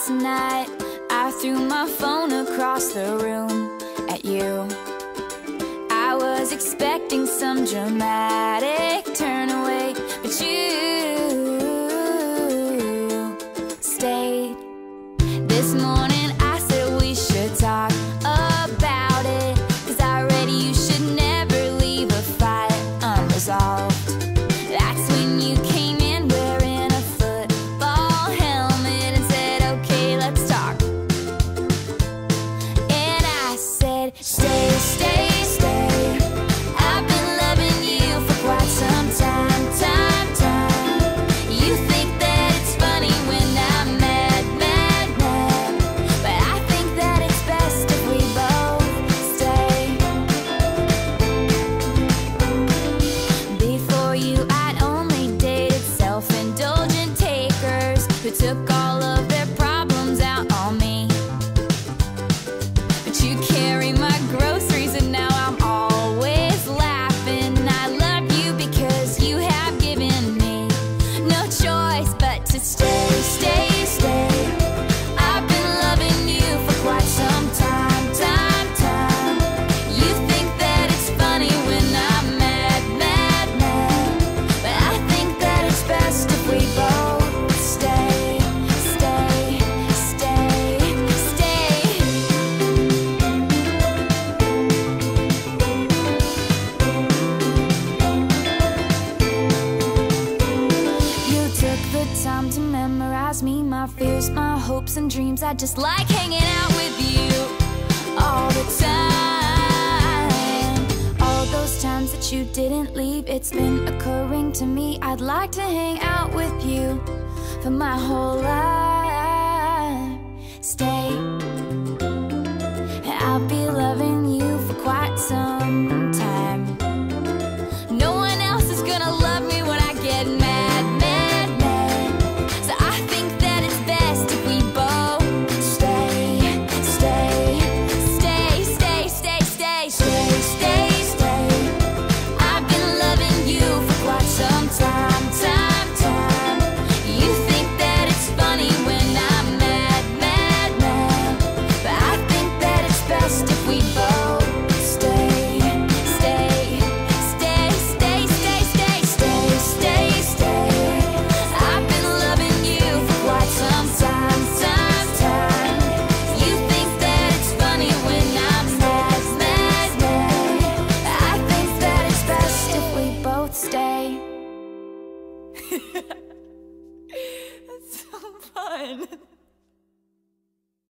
last night I threw my phone across the room at you. I was expecting some dramatic turn away, but you stayed. This morning I said we should talk about it, 'cause already you should never leave a fight unresolved. That's when you came in wearing a football helmet and said, okay, let's talk. And I said, stay, stay, stay. I've been loving you for quite some time. You think that it's funny when I'm mad, but I think that it's best if we both stay. Before you, I'd only dated self-indulgent takers who took all of their problems out on me. But you carry my groceries and now I'm always laughing. I love you because you have given me no choice but to stay, stay, stay. I've been loving you for quite some time. You think that it's funny when I'm mad, but I think that it's best if we both stay, stay, stay, stay. You took the time to memorize me, my fears, my hopes and dreams. I just like hanging out with you all the time. All those times that you didn't leave, it's been occurring to me. I'd like to hang out with you for my whole life. Stay. I'll be loving you for quite some time. No one else is gonna love me when I get mad. So I think that it's best if we both stay, stay, stay, stay, stay, stay, stay, stay, stay. I've been loving you for quite some time. You think that it's funny when I'm mad, but I think that it's best if we both stay, stay, stay, stay, stay, stay, stay, stay, stay. I've been loving you for quite some time. You think that it's funny when I'm mad, but I think that it's best if we both stay. That's so fun.